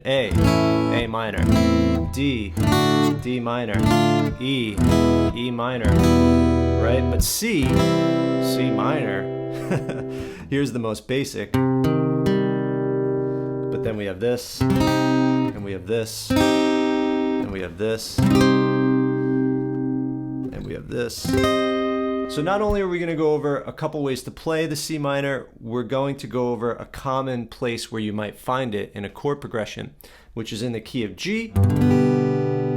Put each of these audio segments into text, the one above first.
A minor, D minor, E minor, right? But C minor, here's the most basic. But then we have this, and we have this, and we have this, and we have this. So not only are we going to go over a couple ways to play the C minor, we're going to go over a common place where you might find it in a chord progression, which is in the key of G.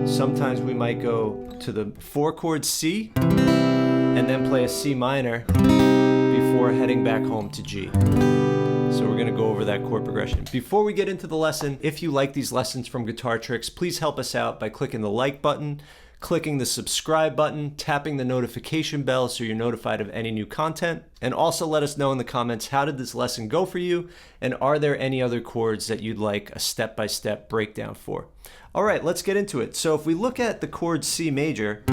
Sometimes we might go to the 4-chord C and then play a C minor before heading back home to G. So we're going to go over that chord progression. Before we get into the lesson, if you like these lessons from Guitar Tricks, please help us out by clicking the like button, clicking the subscribe button, tapping the notification bell so you're notified of any new content, and also let us know in the comments, how did this lesson go for you, and are there any other chords that you'd like a step-by-step breakdown for? All right, let's get into it. So if we look at the chord C major,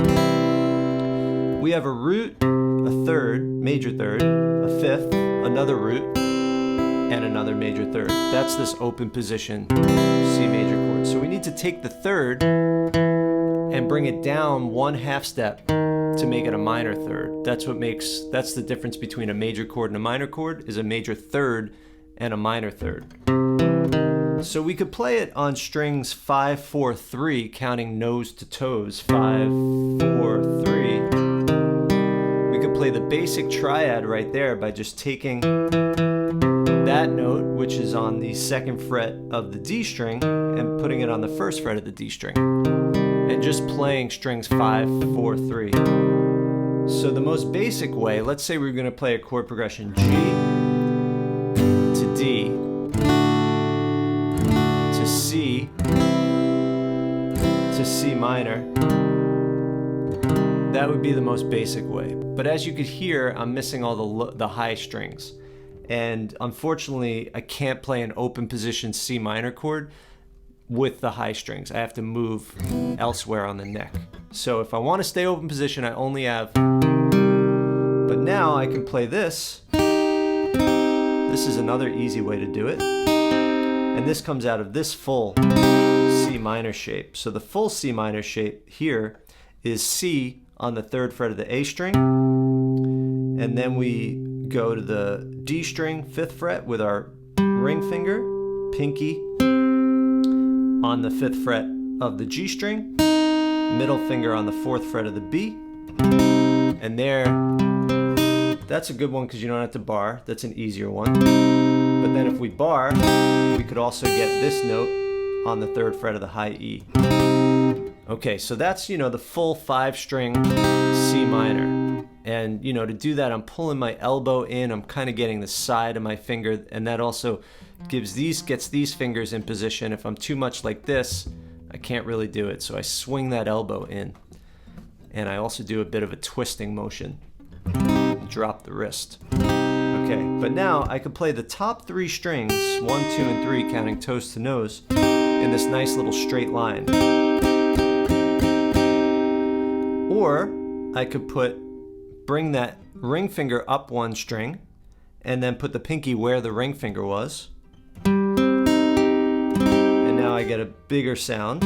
we have a root, a third, major third, a fifth, another root, and another major third. That's this open position C major chord. So we need to take the third and bring it down 1/2 step to make it a minor third. That's the difference between a major chord and a minor chord, is a major third and a minor third. So we could play it on strings 5, 4, 3, counting nose to toes, 5, 4, 3. We could play the basic triad right there by just taking that note, which is on the 2nd fret of the D string, and putting it on the 1st fret of the D string, and just playing strings 5, 4, 3. So the most basic way, let's say we're going to play a chord progression G to D to C to C minor. That would be the most basic way. But as you could hear, I'm missing all the high strings. And unfortunately, I can't play an open position C minor chord with the high strings. I have to move elsewhere on the neck. So if I want to stay open position, I only have, but now I can play this. This is another easy way to do it. And this comes out of this full C minor shape. So the full C minor shape here is C on the 3rd fret of the A string. And then we go to the D string, 5th fret with our ring finger, pinky, on the 5th fret of the G string, middle finger on the 4th fret of the B, and there, that's a good one because you don't have to bar. That's an easier one. But then if we bar, we could also get this note on the 3rd fret of the high E. Okay, so that's, the full 5-string C minor. And, to do that, I'm pulling my elbow in, I'm kind of getting the side of my finger, and that also gets these fingers in position. If I'm too much like this, I can't really do it. So I swing that elbow in. And I also do a bit of a twisting motion. Drop the wrist. Okay, but now I could play the top 3 strings, 1, 2, and 3, counting toes to nose, in this nice little straight line. Or I could bring that ring finger up 1 string, and then put the pinky where the ring finger was. And now I get a bigger sound.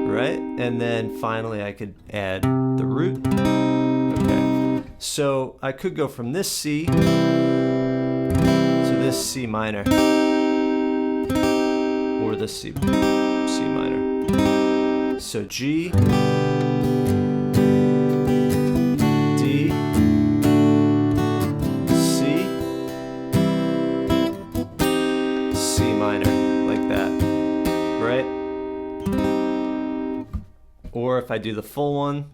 Right? And then finally I could add the root. Okay. So I could go from this C to this C minor. Or this C minor. So G, or if I do the full one,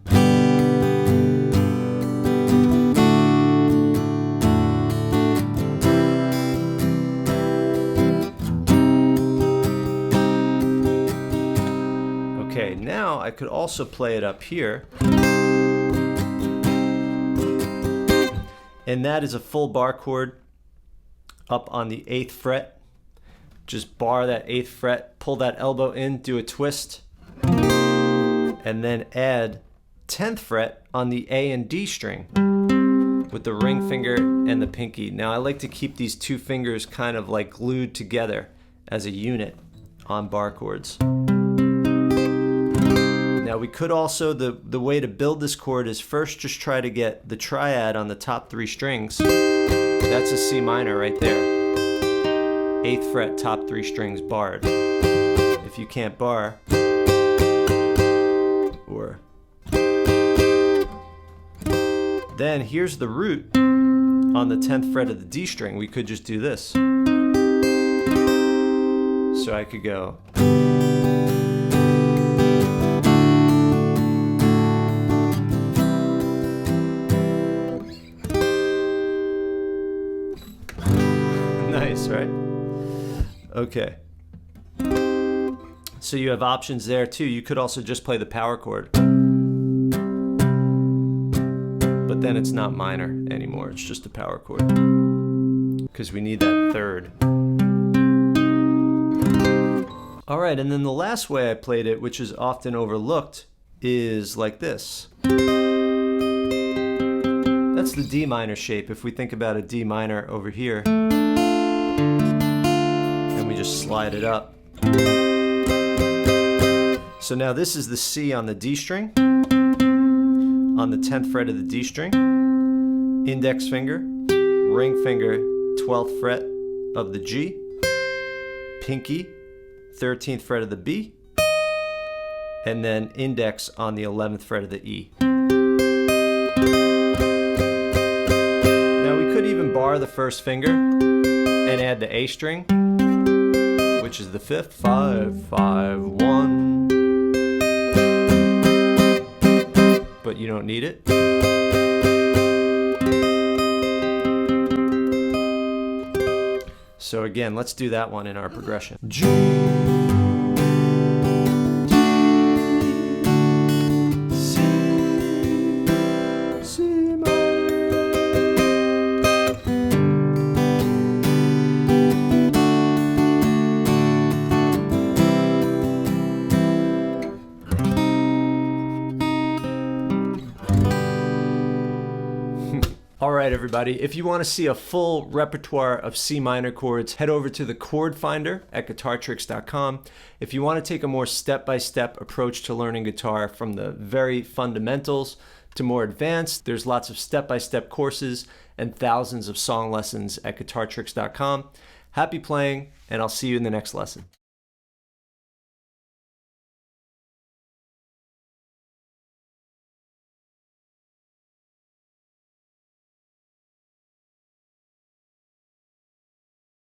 okay, now I could also play it up here, and that is a full bar chord up on the 8th fret. Just bar that 8th fret, pull that elbow in, do a twist, and then add 10th fret on the A and D string. with the ring finger and the pinky. Now I like to keep these two fingers kind of like glued together as a unit on bar chords. Now we could also, the way to build this chord is first just try to get the triad on the top 3 strings. That's a C minor right there. 8th fret, top 3 strings, barred. If you can't bar, or then here's the root on the 10th fret of the D string. We could just do this. So I could go. Nice, right? Okay. So you have options there too. You could also just play the power chord. But then it's not minor anymore. It's just a power chord. Because we need that 3rd. All right, and then the last way I played it, which is often overlooked, is like this. That's the D minor shape. If we think about a D minor over here, and we just slide it up. So now this is the C on the D string, on the 10th fret of the D string, index finger, ring finger, 12th fret of the G, pinky, 13th fret of the B, and then index on the 11th fret of the E. Now we could even bar the 1st finger and add the A string, which is the 5th, 5, 5, 1. But you don't need it. So again, let's do that one in our progression. G, D, C, C minor. All right, everybody, if you want to see a full repertoire of C minor chords, head over to the chord finder at guitartricks.com. If you want to take a more step-by-step approach to learning guitar from the very fundamentals to more advanced, there's lots of step-by-step courses and thousands of song lessons at guitartricks.com. Happy playing, and I'll see you in the next lesson.